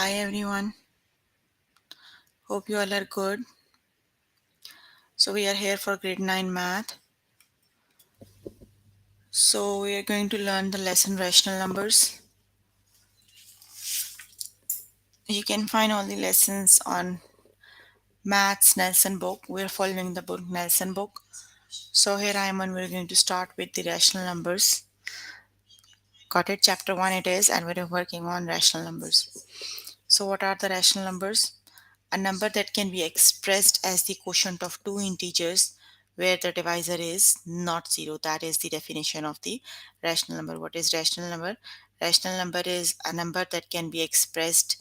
Hi everyone. Hope you all are good. So we are here for grade 9 math. So we are going to learn the lesson rational numbers. You can find all the lessons on Maths Nelson book. We are following the book Nelson book. So here I am and we're going to start with the rational numbers. Got it? Chapter 1 it is, and we're working on rational numbers. So what are the rational numbers? A number that can be expressed as the quotient of two integers where the divisor is not zero. That is the definition of the rational number. What is rational number? Rational number is a number that can be expressed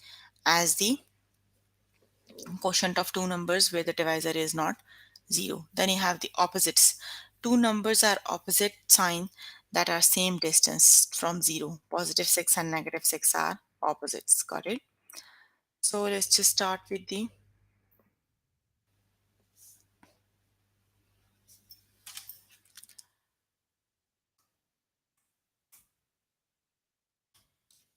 as the quotient of two numbers where the divisor is not zero. Then you have the opposites. Two numbers are opposite sign that are same distance from zero. Positive 6 and negative 6 are opposites. Got it? So let's just start with the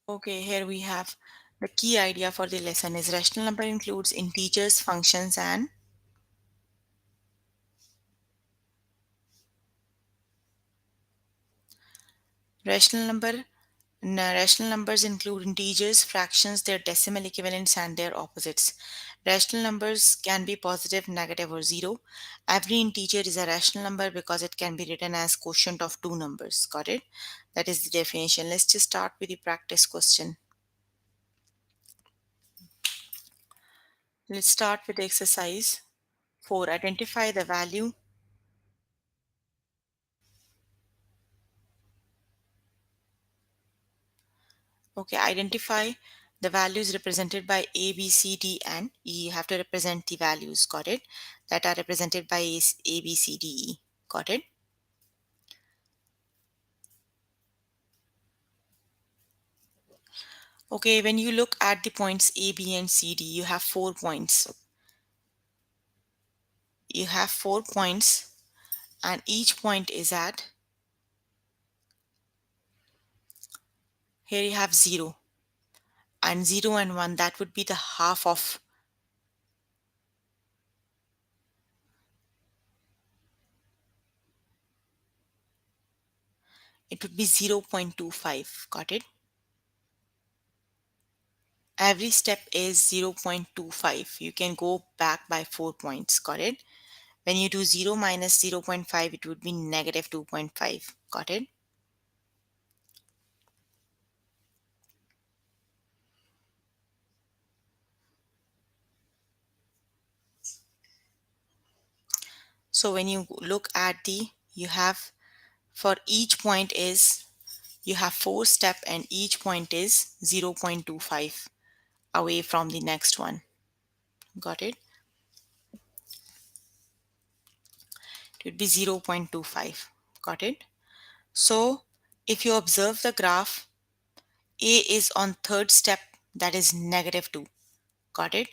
Okay, here we have the key idea for the lesson is rational number includes integers, functions, and rational number. Rational numbers include integers, fractions, their decimal equivalents, and their opposites. Rational numbers can be positive, negative, or zero. Every integer is a rational number because it can be written as quotient of two numbers. Got it? That is the definition. Let's just start with the practice question. Let's start with the exercise 4. Identify the value. Okay, identify the values represented by A, B, C, D, and E. You have to represent the values, got it? That are represented by A, B, C, D, E. Got it? Okay, when you look at the points A, B, and C, D, you have 4 points. You have 4 points, and each point is at, here you have 0. And 0 and 1, that would be the half of, it would be 0.25. Got it? Every step is 0.25. You can go back by 4 points. Got it? When you do 0 minus 0.5, it would be negative 2.5. Got it? So when you look at you have, for each point is, you have 4 step and each point is 0.25 away from the next one. Got it? It would be 0.25. Got it? So if you observe the graph, A is on third step, that is negative 2. Got it?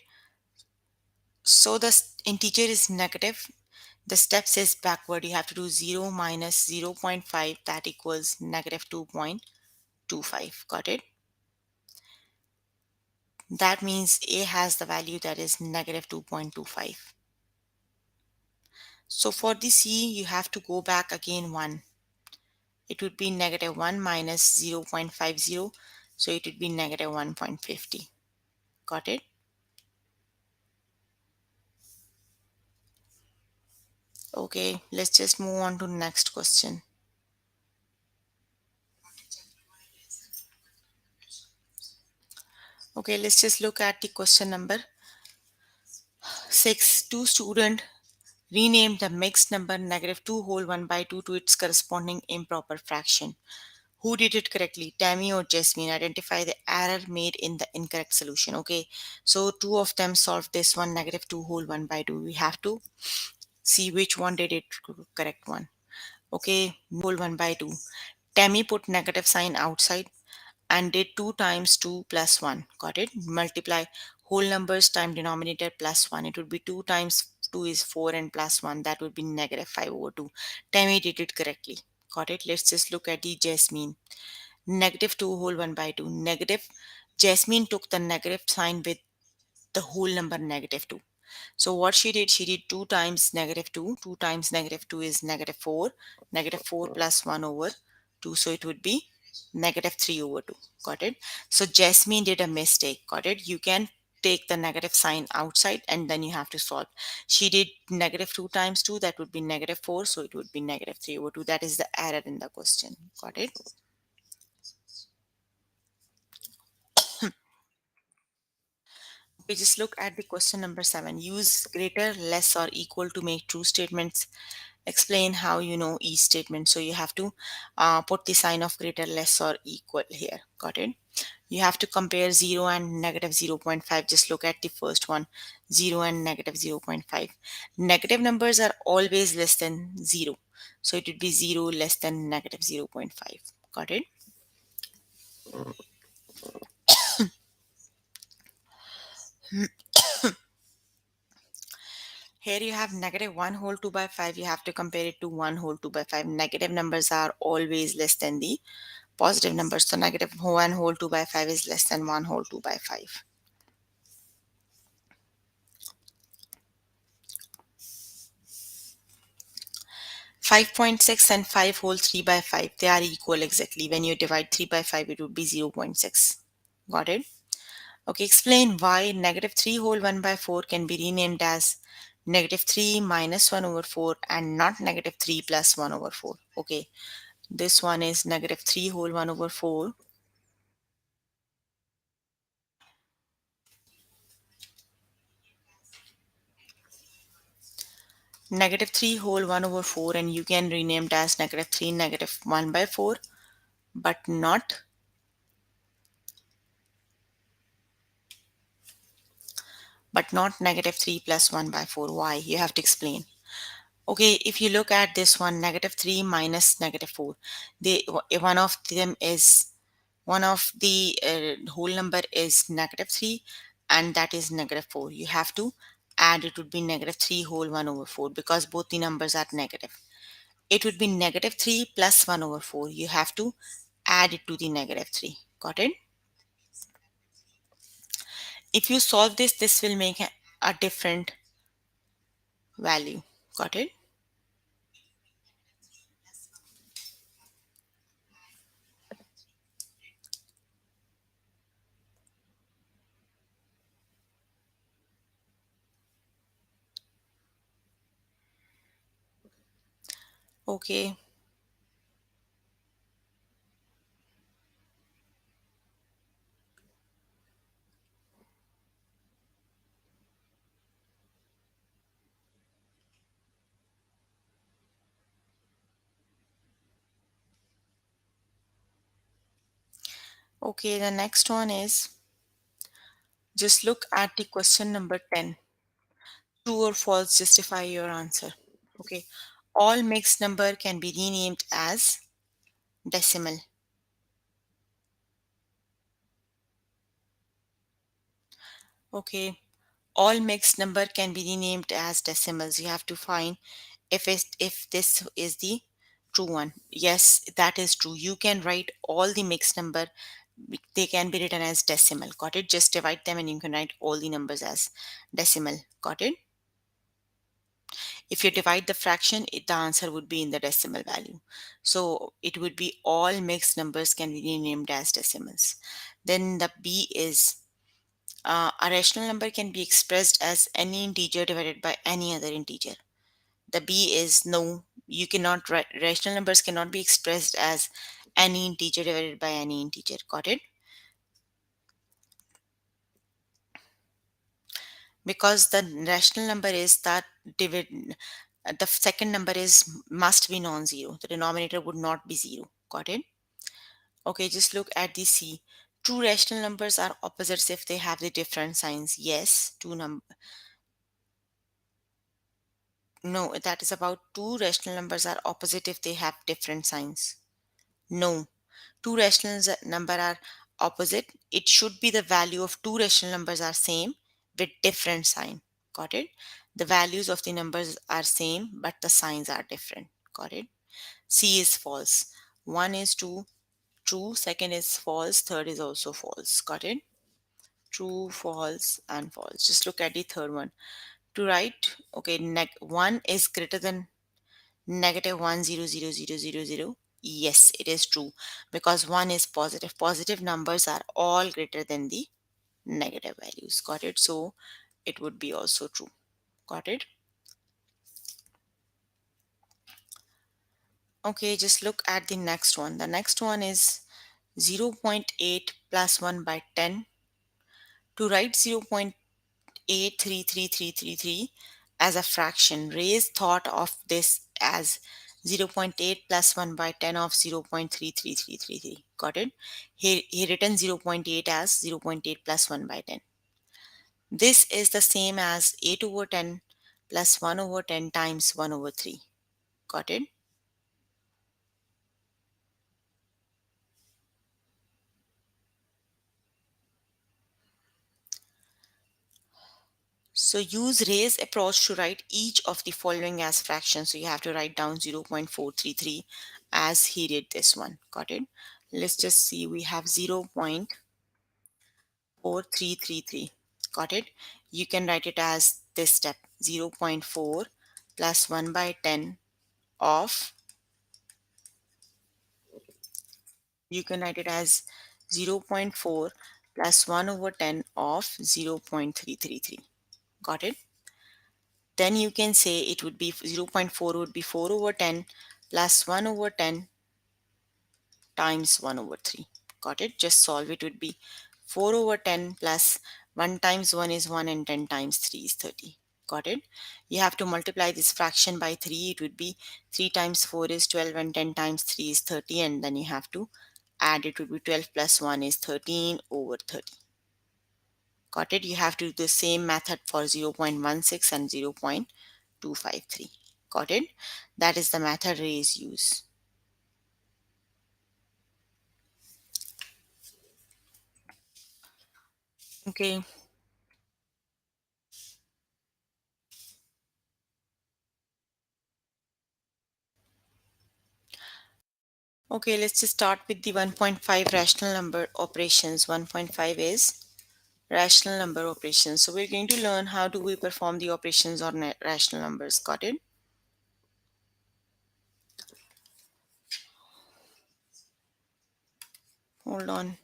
So the integer is negative. The steps is backward. You have to do 0 minus 0.5, that equals negative 2.25. Got it? That means A has the value that is negative 2.25. So for the C, you have to go back again 1. It would be negative 1 minus 0.50. So it would be negative 1.50. Got it? Okay, let's just move on to the next question. Okay, let's just look at the question number 6. Two students renamed the mixed number negative 2 whole 1 by 2 to its corresponding improper fraction. Who did it correctly, Tammy or Jasmine? Identify the error made in the incorrect solution. Okay, so two of them solved this one, negative 2 whole 1 by 2. We have to see which one did it correct one. Okay, whole 1 by 2. Tammy put negative sign outside and did 2 times 2 plus 1. Got it? Multiply whole numbers time denominator plus 1. It would be 2 times 2 is 4 and plus 1. That would be negative 5 over 2. Tammy did it correctly. Got it? Let's just look at the Jasmine. Negative 2 whole 1 by 2. Negative Jasmine took the negative sign with the whole number -2. So what she did 2 times -2. 2 times -2 is -4. -4 plus 1 over 2. So it would be -3 over 2. Got it? So Jasmine did a mistake. Got it? You can take the negative sign outside and then you have to solve. She did -2 times 2. That would be -4. So it would be -3 over 2. That is the error in the question. Got it? We just look at the question number 7. Use greater, less, or equal to make true statements. Explain how you know each statement. So you have to put the sign of greater, less, or equal here. Got it? You have to compare 0 and -0 0.5. Just look at the first one, 0 and -0 0.5. Negative numbers are always less than 0. So it would be 0 less than -0 0.5. Got it? Here you have -1 whole 2 by 5. You have to compare it to 1 whole 2 by 5. Negative numbers are always less than the positive numbers. So -1 whole 2 by 5 is less than 1 whole 2 by 5. 5.6 and 5 whole 3 by 5, they are equal exactly. When you divide 3 by 5, it would be 0.6. Got it? Okay, explain why -3 whole 1 by 4 can be renamed as -3 minus 1 over 4 and not -3 plus 1 over 4. Okay, this one is -3 whole 1 over 4. -3 whole 1 over 4, and you can rename it as -3 -1 by 4, but not -3 plus 1 by 4. Why? You have to explain. Okay, if you look at this one, -3 minus -4, they one of them is one of the whole number is -3, and that is -4. You have to add, it would be -3 whole 1 over 4, because both the numbers are negative. It would be -3 plus 1 over 4. You have to add it to the -3. Got it? If you solve this, this will make a different value. Got it? Okay. Okay, the next one is, just look at the question number 10. True or false, justify your answer. Okay. All mixed number can be renamed as decimal. Okay. All mixed number can be renamed as decimals. You have to find if this is the true one. Yes, that is true. You can write all the mixed number. They can be written as decimal. Got it? Just divide them and you can write all the numbers as decimal. Got it? If you divide the fraction, the answer would be in the decimal value. So it would be all mixed numbers can be renamed as decimals. Then the B is, a rational number can be expressed as any integer divided by any other integer. The B is no, you cannot write, rational numbers cannot be expressed as any integer divided by any integer. Got it? Because the rational number is that the second number is must be non-zero. The denominator would not be zero. Got it? Okay, just look at the C. True rational numbers are opposites if they have the different signs. Yes, no, that is about two rational numbers are opposite if they have different signs. No, two rational number are opposite. It should be the value of two rational numbers are same with different sign. Got it? The values of the numbers are same, but the signs are different. Got it? C is false. 1 is 2, true, second is false, third is also false. Got it? True, false, and false. Just look at the third one. To write, okay, 1 is greater than negative 1 0 0 0 0 0. Yes, it is true because 1 is positive. Positive numbers are all greater than the negative values. Got it? So it would be also true. Got it? Okay, just look at the next one. The next one is 0.8 plus 1 by 10. To write 0.833333 as a fraction, Ray's thought of this as 0.8 plus 1 by 10 of 0.33333. Got it? He written 0.8 as 0.8 plus 1 by 10. This is the same as 8 over 10 plus 1 over 10 times 1 over 3. Got it? So use Ray's approach to write each of the following as fractions. So you have to write down 0.433 as he did this one. Got it? Let's just see. We have 0.4333. Got it? You can write it as this step. 0.4 plus 1 by 10 of, you can write it as 0.4 plus 1 over 10 of 0.333. Got it? Then you can say it would be 0.4 would be 4 over 10 plus 1 over 10 times 1 over 3. Got it? Just solve it. Would be 4 over 10 plus 1 times 1 is 1 and 10 times 3 is 30. Got it? You have to multiply this fraction by 3. It would be 3 times 4 is 12 and 10 times 3 is 30, and then you have to add. It would be 12 plus 1 is 13 over 30. Got it? You have to do the same method for 0.16 and 0.253. Got it? That is the method Ray's use. Okay. Okay, let's just start with the 1.5 rational number operations. 1.5 is rational number operations. So we're going to learn how do we perform the operations on rational numbers. Got it? Hold on.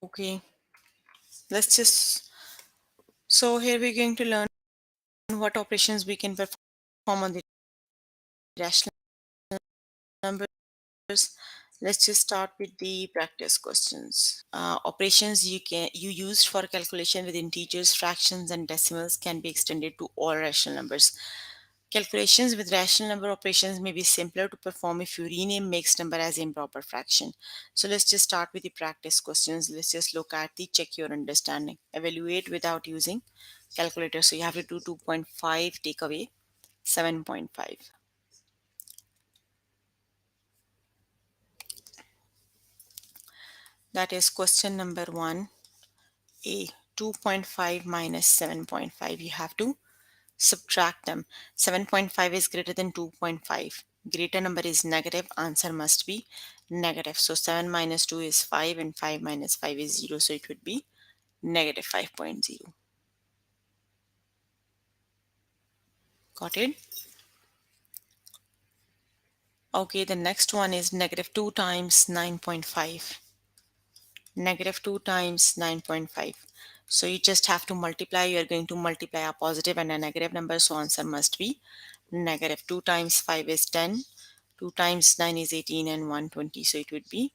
Okay, let's just, so here we're going to learn what operations we can perform on the rational numbers. Let's just start with the practice questions. Operations you used for calculation with integers, fractions, and decimals can be extended to all rational numbers. Calculations with rational number operations may be simpler to perform if you rename mixed number as improper fraction. So let's just start with the practice questions. Let's just look at the check your understanding. Evaluate without using calculator. So you have to do 2.5 take away 7.5. That is question number 1A. 2.5 minus 7.5. You have to subtract them. 7.5 is greater than 2.5. Greater number is negative. Answer must be negative. So 7 minus 2 is 5 and 5 minus 5 is 0. So it would be negative 5.0. Got it? Okay, the next one is negative 2 times 9.5. Negative 2 times 9.5. So you just have to multiply. You are going to multiply a positive and a negative number. So answer must be negative. 2 times 5 is 10. 2 times 9 is 18 and 120. So it would be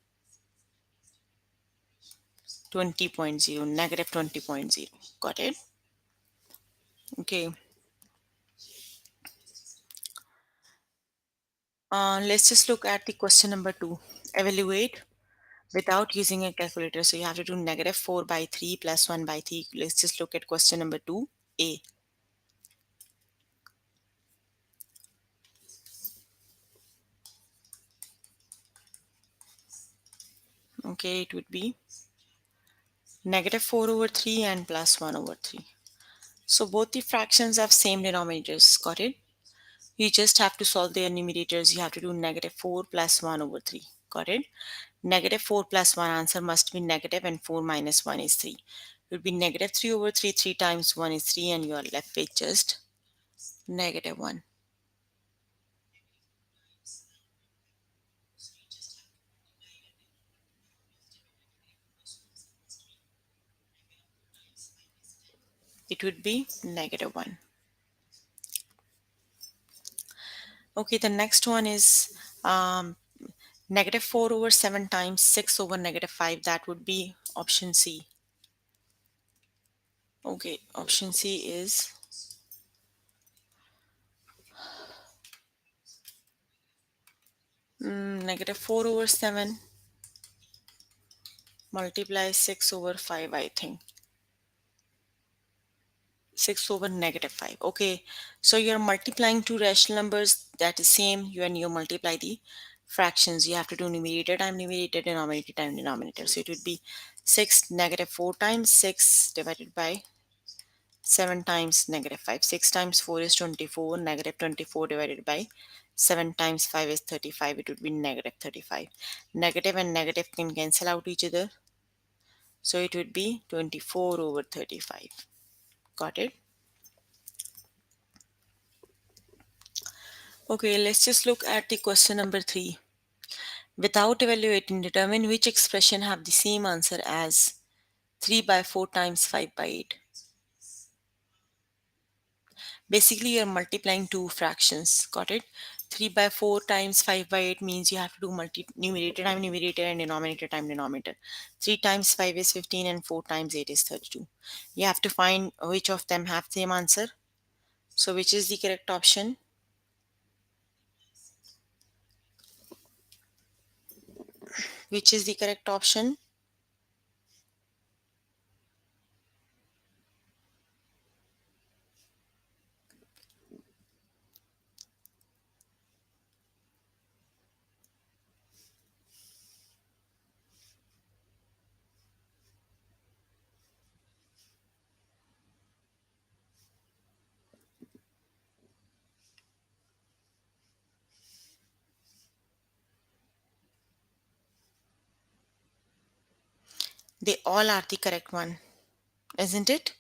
20.0, negative 20.0. Got it? Okay. Let's just look at the question number 2. Evaluate without using a calculator. So you have to do negative 4 by 3 plus 1 by 3. Let's just look at question number 2A. Okay, it would be negative 4 over 3 and plus 1 over 3. So both the fractions have same denominators. Got it? You just have to solve their numerators. You have to do negative 4 plus 1 over 3. Got it? Negative 4 plus 1 answer must be negative, and 4 minus 1 is 3. It would be negative 3 over 3. 3 times 1 is 3, and you are left with just negative 1. It would be negative 1. Okay, the next one is negative 4 over 7 times 6 over negative 5. That would be option C. Okay, option C is negative 4 over 7 multiply 6 over 5, I think. 6 over negative 5. Okay, so you're multiplying two rational numbers that is same. When you multiply the fractions, you have to do numerator time numerator, denominator time denominator. So it would be 6 negative 4 times 6 divided by 7 times negative 5. 6 times 4 is 24. Negative 24 divided by 7 times 5 is 35. It would be negative 35. Negative and negative can cancel out each other. So it would be 24 over 35. Got it? Okay, let's just look at the question number 3. Without evaluating, determine which expression have the same answer as 3 by 4 times 5 by 8. Basically, you're multiplying two fractions. Got it? 3 by 4 times 5 by 8 means you have to do numerator time numerator and denominator time denominator. 3 times 5 is 15 and 4 times 8 is 32. You have to find which of them have same answer. So which is the correct option? Which is the correct option? They all are the correct one, isn't it?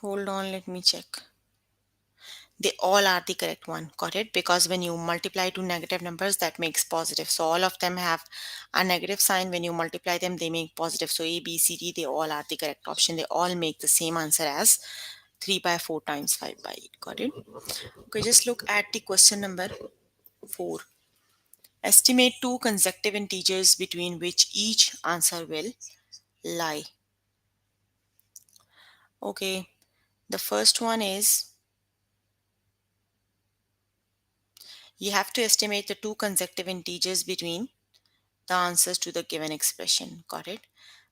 Hold on, let me check. They all are the correct one. Got it? Because when you multiply two negative numbers, that makes positive. So all of them have a negative sign. When you multiply them, they make positive. So A, B, C, D, they all are the correct option. They all make the same answer as 3 by 4 times 5 by 8. Got it? Okay, just look at the question number 4. Estimate two consecutive integers between which each answer will lie. Okay, the first one is you have to estimate the two consecutive integers between the answers to the given expression. Got it?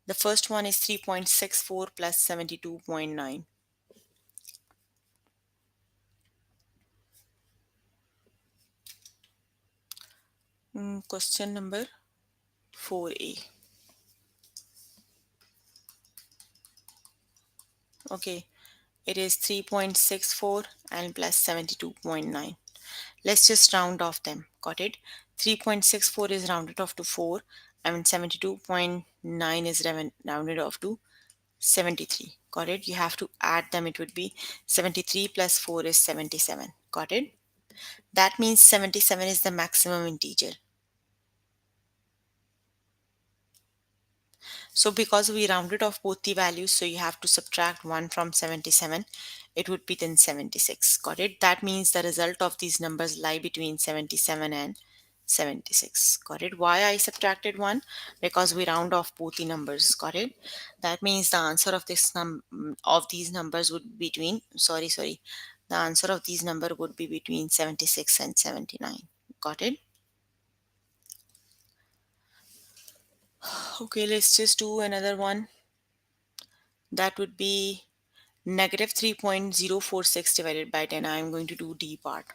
The first one is 3.64 plus 72.9. Question number 4A. Okay, it is 3.64 and plus 72.9. Let's just round off them. Got it? 3.64 is rounded off to 4 and 72.9 is rounded off to 73. Got it? You have to add them. It would be 73 plus 4 is 77. Got it? That means 77 is the maximum integer. So because we rounded off both the values, so you have to subtract 1 from 77. It would be then 76. Got it? That means the result of these numbers lie between 77 and 76. Got it? Why I subtracted 1? Because we round off both the numbers. Got it? That means the answer of these numbers would be between, sorry. The answer of these number would be between 76 and 79. Got it? Okay, let's just do another one. That would be negative 3.046 divided by 10. I'm going to do D part.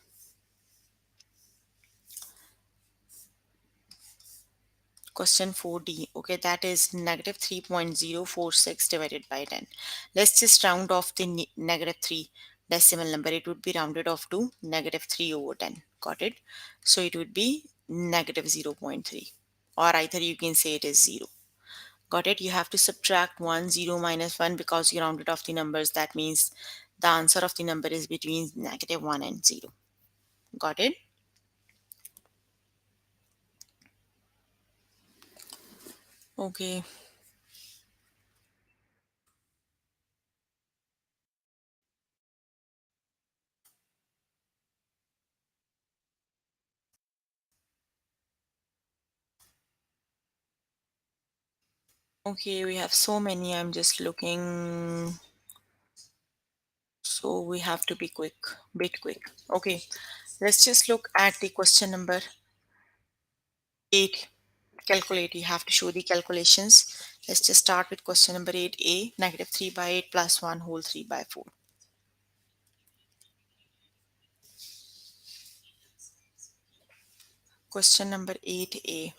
Question 4D. Okay, that is negative 3.046 divided by 10. Let's just round off the negative 3 decimal number. It would be rounded off to negative 3 over 10. Got it? So it would be negative 0.3. Or either you can say it is 0. Got it? You have to subtract 1, 0 minus 1 because you rounded off the numbers. That means the answer of the number is between negative 1 and 0. Got it? Okay. Okay, we have so many. I'm just looking. So we have to be quick, bit quick. Okay, let's just look at the question number 8. Calculate. You have to show the calculations. Let's just start with question number 8a. Negative 3 by 8 plus 1 whole 3 by 4. Question number 8a.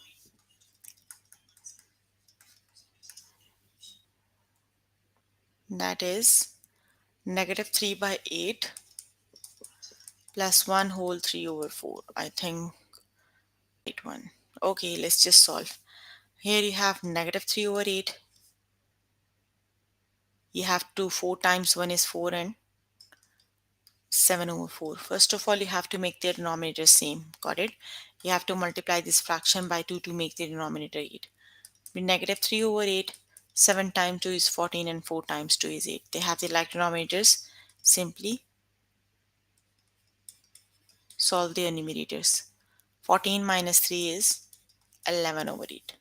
That is negative 3 by 8 plus 1 whole 3 over 4. I think right one. Okay, let's just solve. Here you have negative 3 over 8. You have to 4 times 1 is 4 and 7 over 4. First of all, you have to make their denominator same. Got it? You have to multiply this fraction by 2 to make the denominator 8. With negative 3 over 8, 7 times 2 is 14 and 4 times 2 is 8. They have the like denominators. Simply solve their numerators. 14 minus 3 is 11 over 8.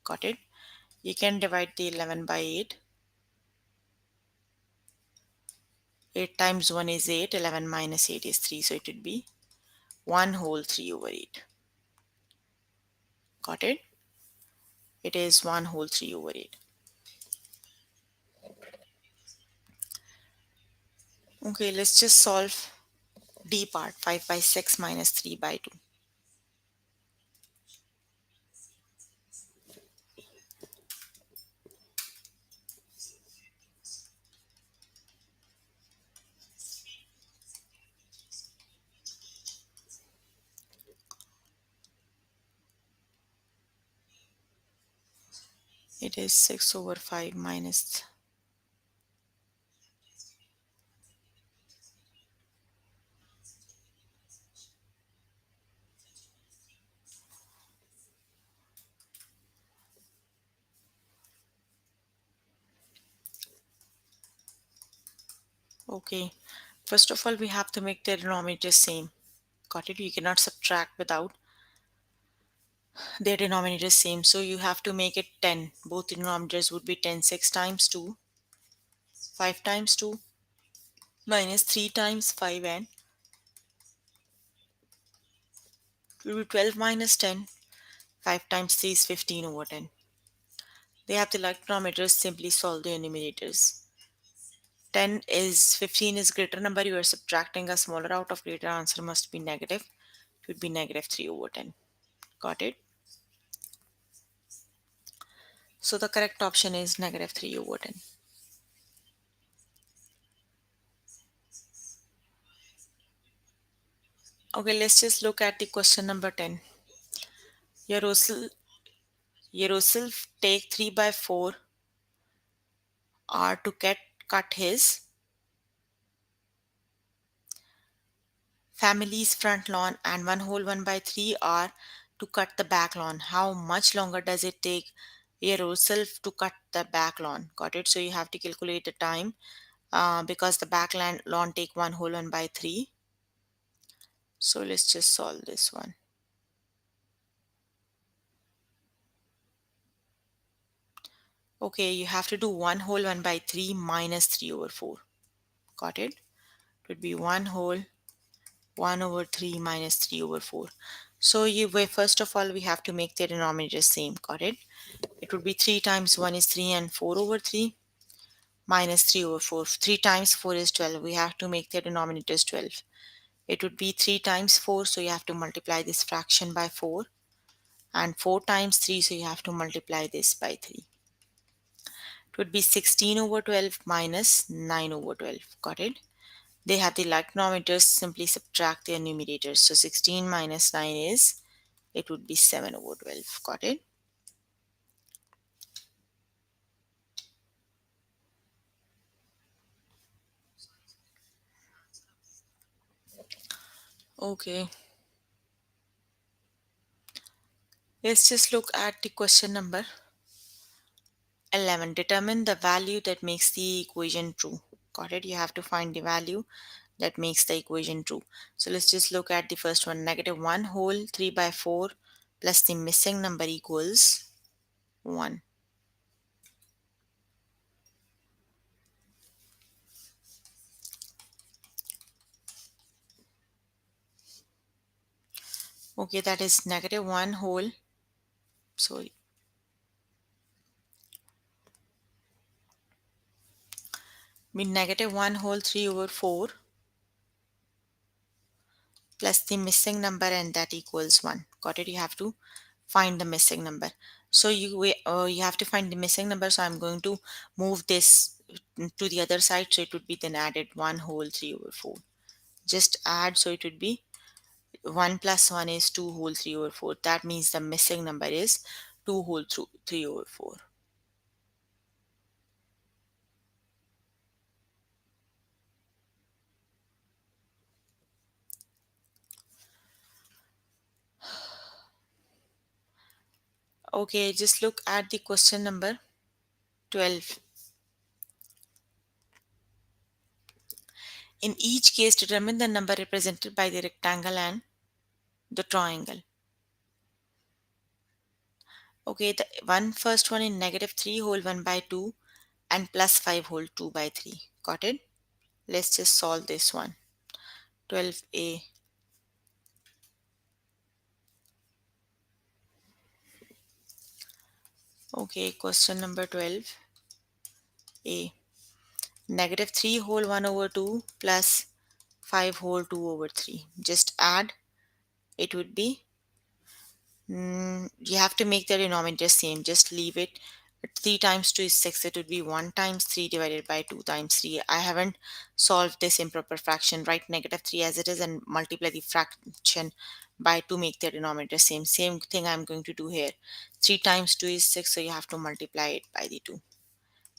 Got it? You can divide the 11 by 8. 8 times 1 is 8. 11 minus 8 is 3. So it would be 1 whole 3 over 8. Got it? It is 1 whole 3 over 8. Okay, let's just solve D part. 5 by 6 minus 3 by 2. It is 6 over 5 minus. Okay, first of all, we have to make the denominator same. Got it? You cannot subtract without their denominator same. So you have to make it 10. Both denominators would be 10. 6 times 2, 5 times 2, minus 3 times 5, and it will be 12 minus 10. 5 times 3 is 15 over 10. They have the like denominators. Simply solve the numerators. 10 is 15 is greater number. You are subtracting a smaller out of greater. Answer must be negative. It would be negative 3 over 10. Got it? So the correct option is negative 3 over 10. Okay, let's just look at the question number 10. Yaroslav take 3 by 4 R to cut his family's front lawn and 1 whole 1 by 3 R to cut the back lawn. How much longer does it take Yaroslav to cut the back lawn? Got it? So you have to calculate the time because the back lawn take 1 whole 1 by 3. So let's just solve this one. Okay, you have to do 1 whole 1 by 3 minus 3 over 4. Got it? It would be 1 whole 1 over 3 minus 3 over 4. So first of all we have to make the denominator same. Got it? It would be 3 times 1 is 3 and 4 over 3 minus 3 over 4. 3 times 4 is 12. We have to make the denominators 12. It would be 3 times 4, so you have to multiply this fraction by 4, and 4 times 3, so you have to multiply this by 3. It would be 16 over 12 minus 9 over 12. Got it? They have the like denominators, simply subtract their numerators. So 16 minus 9 is, it would be 7 over 12. Got it? Okay. Let's just look at the question number 11. Determine the value that makes the equation true. Got it? You have to find the value that makes the equation true. So let's just look at the first one. Negative 1 whole 3 by 4 plus the missing number equals 1. Okay, that is negative 1 whole. Sorry. Mean negative 1 whole 3 over 4 plus the missing number, and that equals 1. Got it? You have to find the missing number. So you have to find the missing number. So I'm going to move this to the other side. So it would be then added 1 whole 3 over 4. Just add. So it would be 1 plus 1 is 2 whole 3 over 4. That means the missing number is 2 whole 3 over 4. Okay, just look at the question number 12. In each case, determine the number represented by the rectangle and the triangle. Okay, the first one in negative 3 whole 1 by 2 and plus 5 whole 2 by 3. Got it? Let's just solve this one. 12a. Okay, question number 12a. Negative 3 whole 1 over 2 plus 5 whole 2 over 3. Just add. It would be, you have to make the denominator same. Just leave it. 3 times 2 is 6. It would be 1 times 3 divided by 2 times 3. I haven't solved this improper fraction. Write negative 3 as it is and multiply the fraction by 2, make the denominator same. Same thing I'm going to do here. 3 times 2 is 6, so you have to multiply it by the 2.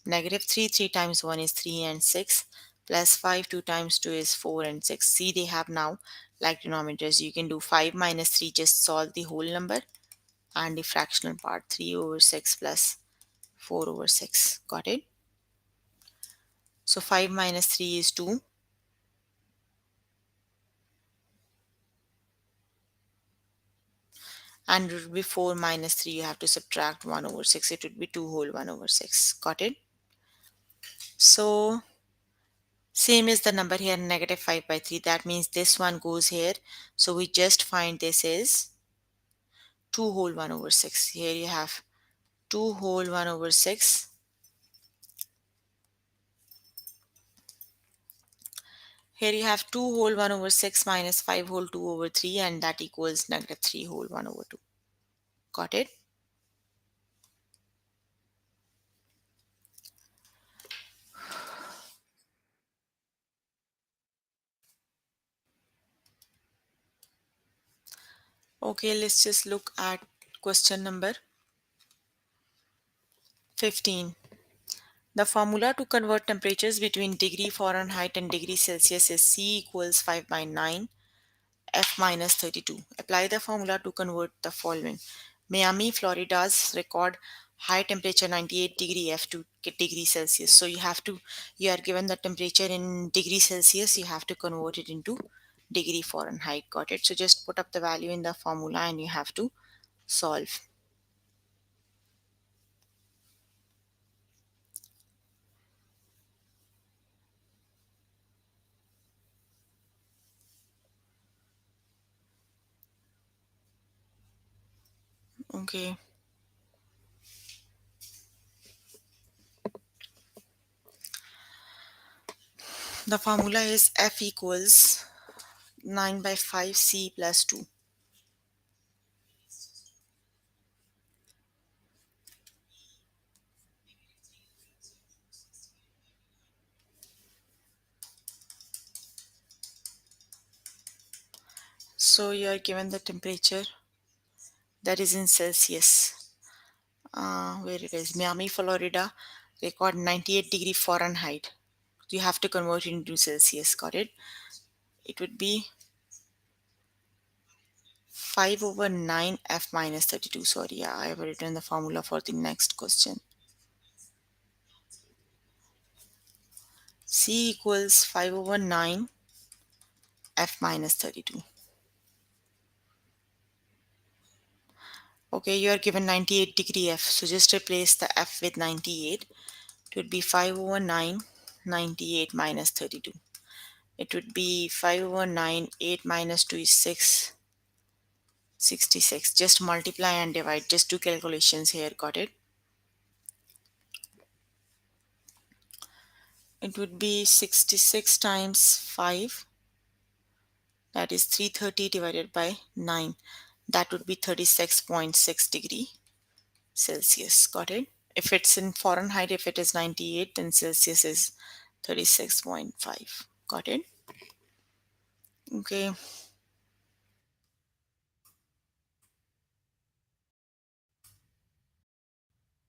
Negative 3, 3 times 1 is 3 and 6, plus 5, 2 times 2 is 4 and 6. See, they have now like denominators. You can do 5 minus 3, just solve the whole number, and the fractional part 3 over 6 plus 4 over 6. Got it? So 5 minus 3 is 2. And it would be 4 minus 3. You have to subtract 1 over 6. It would be 2 whole 1 over 6. Got it? So same is the number here, negative 5 by 3. That means this one goes here. So we just find this is 2 whole 1 over 6. Here you have 2 whole 1 over 6. Here you have 2 whole 1 over 6 minus 5 whole 2 over 3, and that equals negative 3 whole 1 over 2. Got it? Okay, let's just look at question number 15. The formula to convert temperatures between degree Fahrenheit and degree Celsius is C equals 5 by 9 F minus 32. Apply the formula to convert the following. Miami, Florida's record high temperature 98 degree F to degree Celsius. So you are given the temperature in degree Celsius, you have to convert it into degree Fahrenheit. Got it? So just put up the value in the formula and you have to solve. Okay. The formula is F equals 9 by 5 C plus 2. So you are given the temperature that is in Celsius. Where it is Miami, Florida, record 98 degree Fahrenheit. You have to convert it into Celsius. Got it? It would be 5 over 9 F minus 32. Sorry, yeah, I have written the formula for the next question. C equals 5 over 9 F minus 32. Okay, you are given 98 degree F. So just replace the F with 98. It would be 5 over 9, 98 minus 32. It would be 5 over 9, 8 minus 2 is 6, 66. Just multiply and divide. Just do calculations here. Got it? It would be 66 times 5. That is 330 divided by 9. That would be 36.6 degree Celsius. Got it? If it's in Fahrenheit, if it is 98, then Celsius is 36.5. Got it? Okay.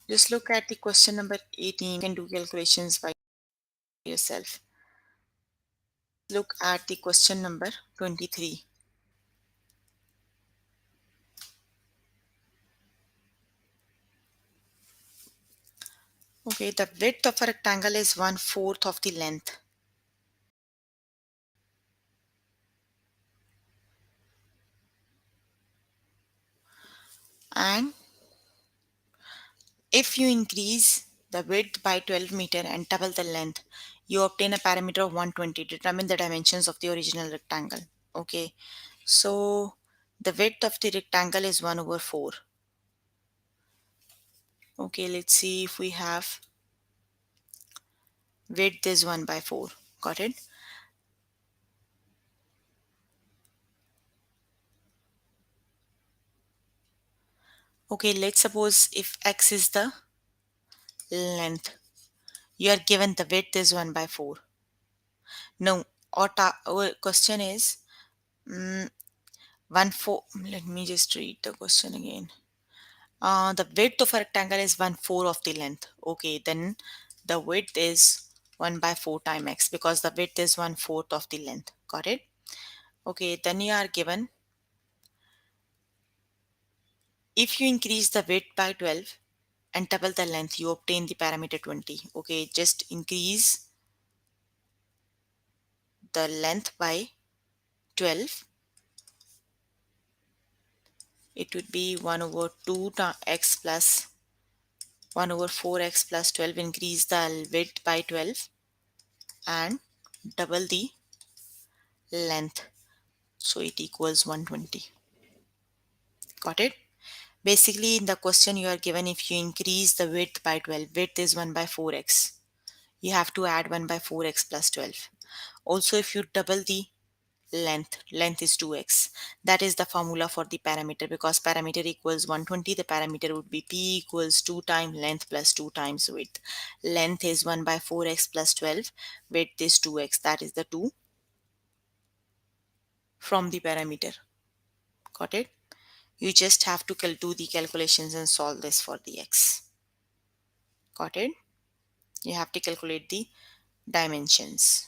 Just look at the question number 18. You can do calculations by yourself. Look at the question number 23. Okay, the width of a rectangle is 1/4 of the length. And if you increase the width by 12 meter and double the length, you obtain a parameter of 120. Determine the dimensions of the original rectangle. Okay, so the width of the rectangle is 1 over 4. Okay, let's see if we have width is 1 by 4. Got it? Okay, let's suppose if x is the length, you are given the width is 1 by 4. No, our question is 1 4. Let me just read the question again. The width of a rectangle is 1/4 of the length. Okay, then the width is 1 by 4 times x because the width is 1/4 of the length. Got it? Okay, then you are given if you increase the width by 12 and double the length, you obtain the parameter 20. Okay, just increase the length by 12. It would be 1 over 2 x plus 1 over 4x plus 12. Increase the width by 12 and double the length. So it equals 120. Got it? Basically, in the question you are given if you increase the width by 12, width is 1 by 4x. You have to add 1 by 4x plus 12. Also, if you double the length is 2x. That is the formula for the parameter because parameter equals 120. The parameter would be p equals 2 times length plus 2 times width. Length is 1 by 4x plus 12. Width is 2x. That is the 2 from the parameter. Got it? You just have to do the calculations and solve this for the x. Got it? You have to calculate the dimensions.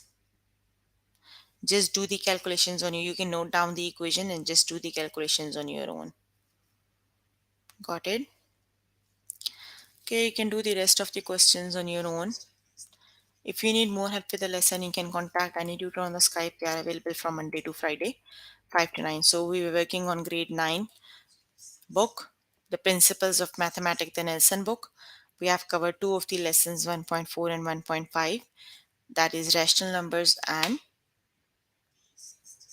Just do the calculations on you. You can note down the equation and just do the calculations on your own. Got it? Okay, you can do the rest of the questions on your own. If you need more help with the lesson, you can contact any tutor on the Skype. They are available from Monday to Friday, 5 to 9. So we were working on grade 9 book, The Principles of Mathematics, the Nelson book. We have covered two of the lessons, 1.4 and 1.5. That is rational numbers and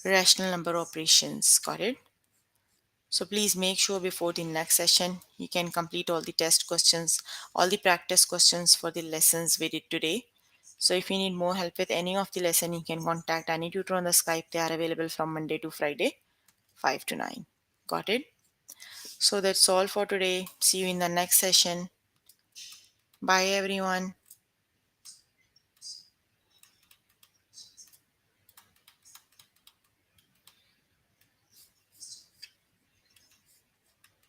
rational number operations. Got it? So please make sure before the next session you can complete all the test questions, all the practice questions for the lessons we did today. So if you need more help with any of the lesson, you can contact any tutor on the Skype. They are available from Monday to Friday, 5 to 9. Got it? So that's all for today. See you in the next session. Bye everyone.